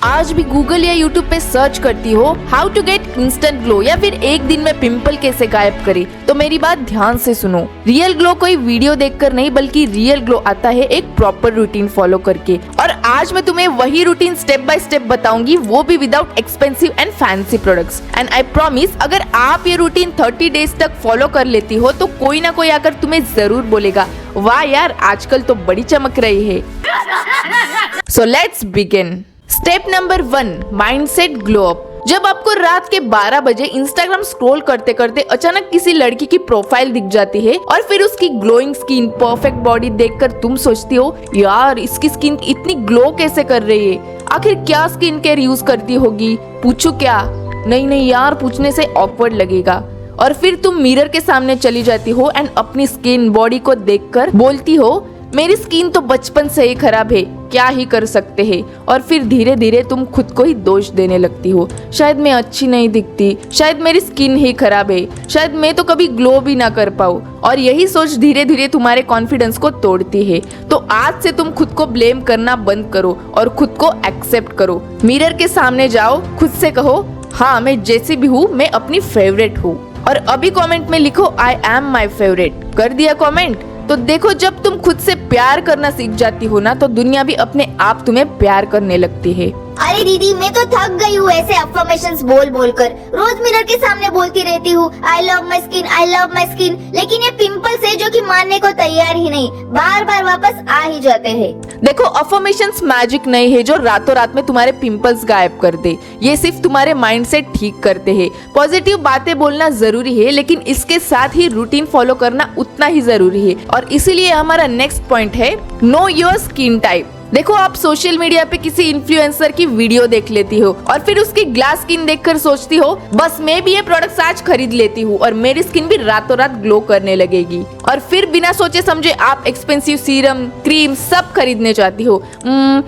आज भी गूगल या यूट्यूब पे सर्च करती हो how to get instant glow या फिर एक दिन में पिंपल कैसे गायब करे, तो मेरी बात ध्यान से सुनो। रियल ग्लो कोई वीडियो देखकर नहीं, बल्कि रियल ग्लो आता है एक प्रॉपर रूटीन फॉलो करके। और आज मैं तुम्हें वही रूटीन स्टेप बाय स्टेप बताऊंगी, वो भी without expensive and fancy products. And I promise, अगर आप ये रूटीन 30 डेज तक फॉलो कर लेती हो तो कोई ना कोई आकर तुम्हें जरूर बोलेगा, वाह यार आजकल तो बड़ी चमक रही है। So let's begin. Step number 1, mindset glow up. जब आपको रात के 12 बजे इंस्टाग्राम स्क्रॉल करते करते अचानक किसी लड़की की प्रोफाइल दिख जाती है और फिर उसकी ग्लोइंग स्किन, परफेक्ट बॉडी देखकर तुम सोचती हो, यार इसकी स्किन इतनी ग्लो कैसे कर रही है, आखिर क्या स्किन केयर यूज करती होगी, पूछूं क्या? नहीं यार, पूछने से ऑकवर्ड लगेगा। और फिर तुम मिरर के सामने चली जाती हो एंड अपनी स्किन, बॉडी को देखकर बोलती हो, मेरी स्किन तो बचपन से ही खराब है, क्या ही कर सकते हैं। और फिर धीरे धीरे तुम खुद को ही दोष देने लगती हो, शायद मैं अच्छी नहीं दिखती, शायद मेरी स्किन ही खराब है, शायद मैं तो कभी ग्लो भी ना कर पाऊँ। और यही सोच धीरे धीरे तुम्हारे कॉन्फिडेंस को तोड़ती है। तो आज से तुम खुद को ब्लेम करना बंद करो और खुद को एक्सेप्ट करो। मिरर के सामने जाओ, खुद से कहो, हाँ मैं जैसी भी हूँ मैं अपनी फेवरेट हूँ। और अभी कमेंट में लिखो, आई एम माई फेवरेट। कर दिया कमेंट? तो देखो, जब तुम खुद से प्यार करना सीख जाती हो ना, तो दुनिया भी अपने आप तुम्हें प्यार करने लगती है। अरे दीदी, मैं तो थक गई हूँ ऐसे अफर्मेशंस बोल बोल कर। रोज मिरर के सामने बोलती रहती हूँ, I love my skin, I love my skin, लेकिन ये पिंपल्स है जो कि मानने को तैयार ही नहीं, बार बार वापस आ ही जाते हैं। देखो, अफर्मेशंस मैजिक नहीं है जो रातों रात में तुम्हारे पिंपल्स गायब कर दे। ये सिर्फ तुम्हारे माइंडसेट ठीक करते हैं। पॉजिटिव बातें बोलना जरूरी है, लेकिन इसके साथ ही रूटीन फॉलो करना उतना ही जरूरी है। और इसीलिए हमारा नेक्स्ट पॉइंट है, नो योर स्किन टाइप। देखो, आप सोशल मीडिया पे किसी इन्फ्लुएंसर की वीडियो देख लेती हो और फिर उसकी ग्लास स्किन देखकर सोचती हो, बस मैं भी ये प्रोडक्ट्स आज खरीद लेती हूँ और मेरी स्किन भी रातों रात ग्लो करने लगेगी। और फिर बिना सोचे समझे आप एक्सपेंसिव सीरम, क्रीम सब खरीदने चाहती हो।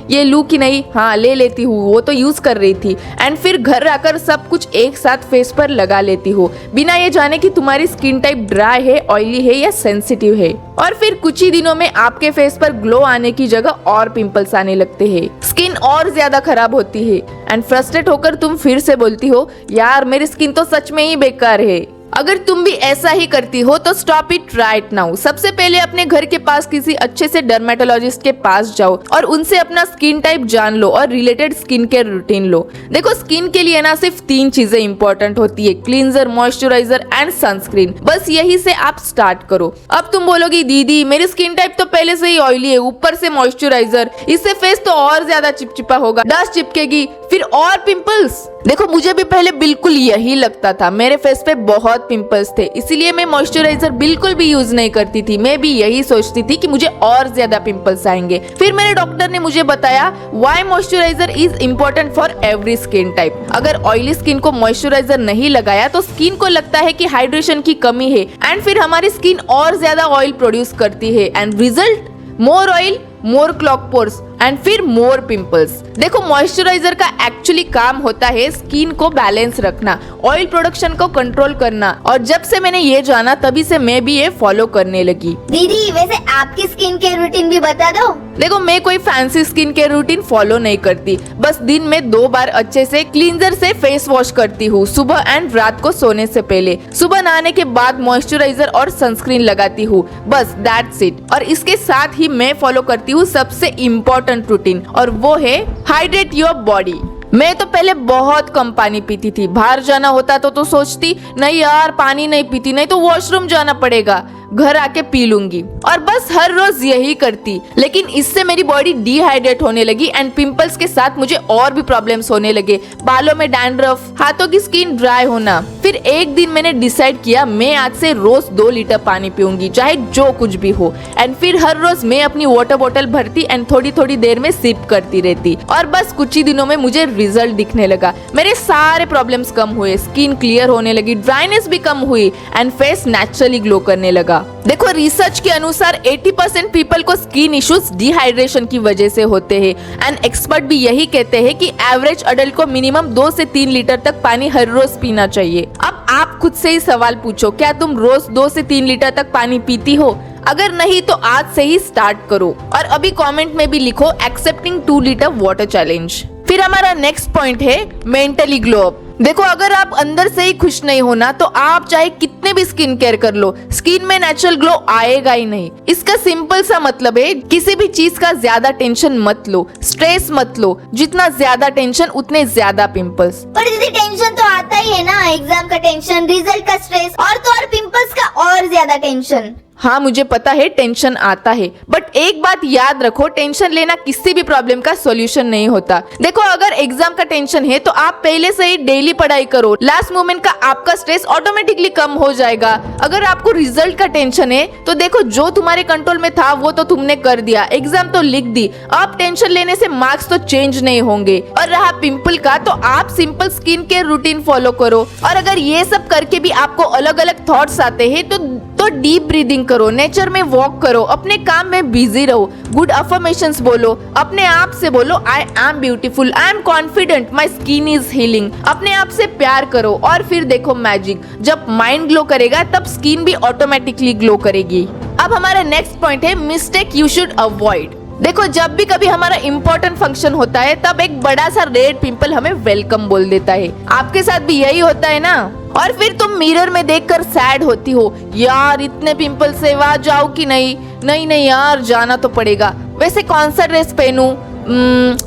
ये लू की नहीं, हाँ ले लेती हूँ, वो तो यूज कर रही थी। एंड फिर घर आकर सब कुछ एक साथ फेस पर लगा लेती हो, बिना ये जाने कि तुम्हारी स्किन टाइप ड्राई है, ऑयली है या सेंसिटिव है। और फिर कुछ ही दिनों में आपके फेस पर ग्लो आने की जगह और पिंपल्स आने लगते हैं, स्किन और ज्यादा खराब होती है। एंड फ्रस्ट्रेट होकर तुम फिर से बोलती हो, यार मेरी स्किन तो सच में ही बेकार है। अगर तुम भी ऐसा ही करती हो तो स्टॉप इट राइट नाउ। सबसे पहले अपने घर के पास किसी अच्छे से डर्मेटोलॉजिस्ट के पास जाओ और उनसे अपना स्किन टाइप जान लो और रिलेटेड स्किन केयर रूटीन लो। देखो, स्किन के लिए ना सिर्फ 3 चीजें इंपॉर्टेंट होती है, क्लींजर, मॉइस्चराइजर एंड सनस्क्रीन। बस यही से आप स्टार्ट करो। अब तुम बोलोगी, दीदी मेरी स्किन टाइप तो पहले से ही ऑयली है, ऊपर से मॉइस्चराइजर, इससे फेस तो और ज्यादा चिपचिपा होगा, डस्ट चिपकेगी, फिर और पिंपल्स। देखो, मुझे भी पहले बिल्कुल यही लगता था, मेरे फेस पे बहुत पिंपल्स थे, इसीलिए मैं मॉइस्चराइजर बिल्कुल भी यूज नहीं करती थी। मैं भी यही सोचती थी कि मुझे और ज्यादा पिंपल्स आएंगे। फिर मेरे डॉक्टर ने मुझे बताया, why moisturiser is important for every skin type. अगर ऑयली स्किन को मॉइस्चराइजर नहीं लगाया तो स्किन को लगता है कि हाइड्रेशन की कमी है एंड फिर हमारी स्किन और ज्यादा ऑयल प्रोड्यूस करती है। And result, more oil, more clog pores and फिर मोर पिंपल्स। देखो, मॉइस्चराइजर का एक्चुअली काम होता है स्किन को बैलेंस रखना, ऑयल प्रोडक्शन को कंट्रोल करना। और जब से मैंने ये जाना तभी से मैं भी ये फॉलो करने लगी। दीदी वैसे आपकी स्किन केयर रूटीन भी बता दो। देखो, मैं कोई fancy skin care routine follow नहीं करती, बस दिन में 2 बार अच्छे से क्लींजर से फेस वॉश करती हूँ, सुबह एंड रात को सोने से पहले। सुबह नहाने के बाद मॉइस्चराइजर और सनस्क्रीन लगाती हूँ, बस दैट्स इट। और इसके साथ ही मैं फॉलो करती हूँ सबसे इम्पोर्टेंट रूटीन, और वो है हाइड्रेट योर बॉडी। मैं तो पहले बहुत कम पानी पीती थी, बाहर जाना होता तो सोचती, नहीं यार पानी नहीं पीती, नहीं तो वॉशरूम जाना पड़ेगा, घर आके पी लूंगी, और बस हर रोज यही करती। लेकिन इससे मेरी बॉडी डिहाइड्रेट होने लगी एंड पिंपल्स के साथ मुझे और भी प्रॉब्लम्स होने लगे, बालों में डैंड्रफ, हाथों की स्किन ड्राई होना। फिर एक दिन मैंने डिसाइड किया, मैं आज से रोज 2 लीटर पानी पीऊंगी, चाहे जो कुछ भी हो। एंड फिर हर रोज मैं अपनी वाटर बोतल भरती एंड थोड़ी थोड़ी देर में सिप करती रहती, और बस कुछ ही दिनों में मुझे रिजल्ट दिखने लगा। मेरे सारे प्रॉब्लम्स कम हुए, स्किन क्लियर होने लगी, ड्राइनेस भी कम हुई एंड फेस नेचुरली ग्लो करने लगा। देखो, रिसर्च के अनुसार 80% पीपल को स्किन इश्यूज डिहाइड्रेशन की वजह से होते हैं एंड एक्सपर्ट भी यही कहते हैं कि एवरेज अडल्ट को मिनिमम 2 से 3 लीटर तक पानी हर रोज पीना चाहिए। अब आप खुद से ही सवाल पूछो, क्या तुम रोज 2 से 3 लीटर तक पानी पीती हो? अगर नहीं तो आज से ही स्टार्ट करो। और अभी कमेंट में भी लिखो, एक्सेप्टिंग 2 लीटर वाटर चैलेंज। फिर हमारा नेक्स्ट पॉइंट है मेंटली ग्लो अप। देखो अगर आप अंदर से ही खुश नहीं हो ना तो आप चाहे कितने भी स्किन केयर कर लो, स्किन में नेचुरल ग्लो आएगा ही नहीं। इसका सिंपल सा मतलब है किसी भी चीज का ज्यादा टेंशन मत लो, स्ट्रेस मत लो। जितना ज्यादा टेंशन उतने ज्यादा पिंपल्स। पर दीदी टेंशन तो आता ही है ना, एग्जाम का टेंशन, रिजल्ट का स्ट्रेस और तो और पिंपल्स का और ज्यादा टेंशन। हाँ मुझे पता है टेंशन आता है, बट एक बात याद रखो, टेंशन लेना किसी भी प्रॉब्लम का सॉल्यूशन नहीं होता। देखो अगर एग्जाम का टेंशन है तो आप पहले से ही डेली पढ़ाई करो, लास्ट मोमेंट का आपका स्ट्रेस ऑटोमेटिकली कम हो जाएगा। अगर आपको रिजल्ट का टेंशन है तो देखो जो तुम्हारे कंट्रोल में था वो तो तुमने कर दिया, एग्जाम तो लिख दी, अब टेंशन लेने से मार्क्स तो चेंज नहीं होंगे। और रहा पिंपल का तो आप simple skin care routine follow करो, और अगर ये सब करके भी आपको अलग अलग थॉट्स आते हैं तो डीप ब्रीदिंग करो, नेचर में वॉक करो, अपने काम में बिजी रहो, गुड अफर्मेशंस बोलो, अपने आप से बोलो I am beautiful, I am confident, my skin is healing. अपने आप से प्यार करो और फिर देखो मैजिक, जब माइंड ग्लो करेगा तब स्किन भी ऑटोमेटिकली ग्लो करेगी। अब हमारा नेक्स्ट पॉइंट है मिस्टेक यू शुड अवॉइड। देखो जब भी कभी हमारा इम्पोर्टेंट फंक्शन होता है तब एक बड़ा सा रेड पिंपल हमें वेलकम बोल देता है। आपके साथ भी यही होता है ना? और फिर तुम मिरर में देखकर सैड होती हो, यार इतने पिंपल से वहां जाऊं कि नहीं, नहीं यार जाना तो पड़ेगा। वैसे कौन सा ड्रेस पहनूं?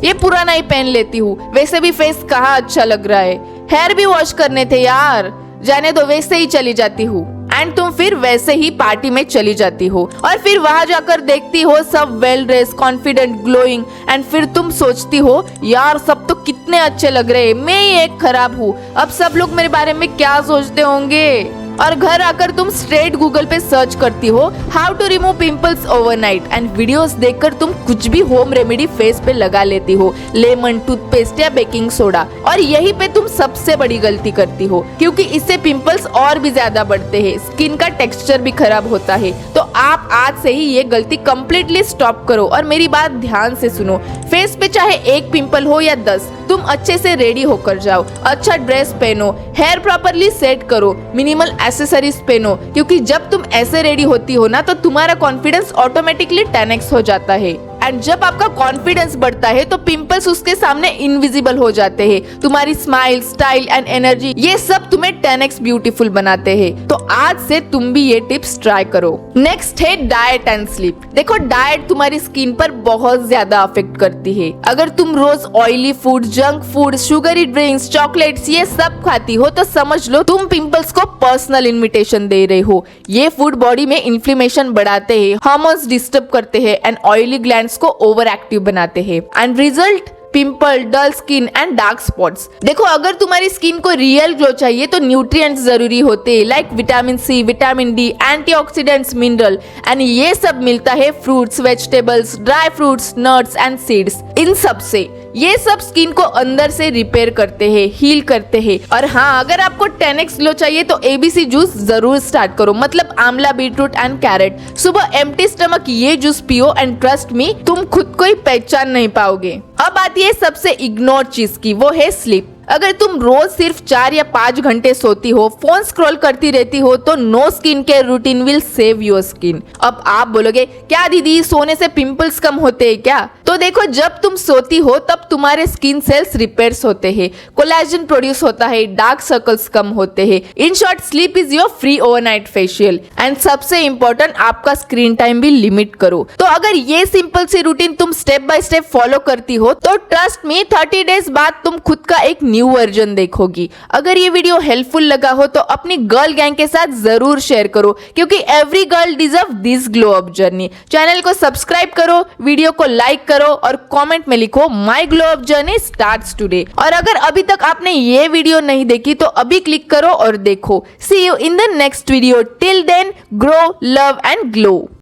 ये पुराना ही पहन लेती हूँ, वैसे भी फेस कहाँ अच्छा लग रहा है, हेयर भी वॉश करने थे यार, जाने दो, वैसे ही चली जाती हूँ। एंड तुम फिर वैसे ही पार्टी में चली जाती हो और फिर वहां जाकर देखती हो सब well dress, confident, glowing, and फिर तुम सोचती हो यार सब तो कितने अच्छे लग रहे हैं, मैं ही एक खराब हूँ, अब सब लोग मेरे बारे में क्या सोचते होंगे। और घर आकर तुम स्ट्रेट गूगल पे सर्च करती हो how to remove pimples overnight, and videos देखकर तुम कुछ भी होम रेमेडी फेस पे लगा लेती हो, लेमन, टूथपेस्ट या बेकिंग सोडा। और यही पे तुम सबसे बड़ी गलती करती हो, क्योंकि इससे पिंपल्स और भी ज्यादा बढ़ते हैं, स्किन का टेक्सचर भी खराब होता है। तो आप आज से ही ये गलती कम्प्लीटली स्टॉप करो और मेरी बात ध्यान से सुनो। फेस पे चाहे एक पिंपल हो या 10, तुम अच्छे से रेडी होकर जाओ, अच्छा ड्रेस पहनो, हेयर प्रॉपरली सेट करो, मिनिमल एक्सेसरीज पहनो, क्योंकि जब तुम ऐसे रेडी होती हो ना तो तुम्हारा कॉन्फिडेंस ऑटोमेटिकली 10x हो जाता है। एंड जब आपका कॉन्फिडेंस बढ़ता है तो पिंपल्स उसके सामने इनविजिबल हो जाते हैं। तुम्हारी स्माइल, स्टाइल एंड एनर्जी ये सब तुम्हें 10x ब्यूटीफुल बनाते हैं। तो आज से तुम भी ये टिप्स ट्राई करो। नेक्स्ट है डाइट एंड स्लीप। देखो डाइट तुम्हारी स्किन पर बहुत ज्यादा अफेक्ट करती है। अगर तुम रोज oily food, junk food, sugary drinks, chocolates ये सब खाती हो तो समझ लो तुम पिंपल्स को पर्सनल इन्विटेशन दे रहे हो। ये फूड बॉडी में इन्फ्लेमेशन बढ़ाते हैं, हार्मोन्स डिस्टर्ब करते हैं एंड ऑयली ग्लैंड्स को ओवर एक्टिव बनाते हैं। And result pimple, dull skin and dark spots. देखो अगर तुम्हारी स्किन को रियल ग्लो चाहिए तो न्यूट्रिएंट्स जरूरी होते हैं, like vitamin C, vitamin D, antioxidants, mineral, and ये सब मिलता है fruits, vegetables, dry fruits, nuts and seeds. इन सब से ये सब स्किन को अंदर से रिपेयर करते हैं, हील करते हैं। और हाँ अगर आपको 10x ग्लो चाहिए तो ABC जूस जरूर स्टार्ट करो, मतलब आंवला, बीटरूट एंड कैरेट। सुबह एम्प्टी स्टमक ये जूस पियो एंड ट्रस्ट मी तुम खुद को ही पहचान नहीं पाओगे। अब आती है सबसे इग्नोर चीज की, वो है स्लीप। अगर तुम रोज सिर्फ 4 या 5 घंटे सोती हो, फोन स्क्रॉल करती रहती हो तो no skin care routine will save your skin. अब आप बोलोगे क्या दीदी सोने से पिंपल्स कम होते हैं क्या? तो देखो जब तुम सोती हो तब तुम्हारे स्किन सेल्स रिपेयर्स होते हैं, कोलेजन प्रोड्यूस होता है, डार्क सर्कल्स कम होते हैं। In short sleep is your free overnight facial. And सबसे इम्पोर्टेंट आपका स्क्रीन टाइम भी लिमिट करो। तो अगर ये सिंपल सी रूटीन तुम स्टेप बाय स्टेप फॉलो करती हो तो ट्रस्ट मी 30 डेज बाद तुम खुद का एक न्यू वर्जन देखोगी। अगर ये वीडियो हेल्पफुल लगा हो तो अपनी गर्ल गैंग के साथ जरूर शेयर करो, क्योंकि every girl deserve this glow up journey. Channel को सब्सक्राइब करो, वीडियो को लाइक करो और कमेंट में लिखो my glow up journey starts today. और अगर अभी तक आपने ये वीडियो नहीं देखी तो अभी क्लिक करो और देखो। See you in the next video. Till then grow, love and glow.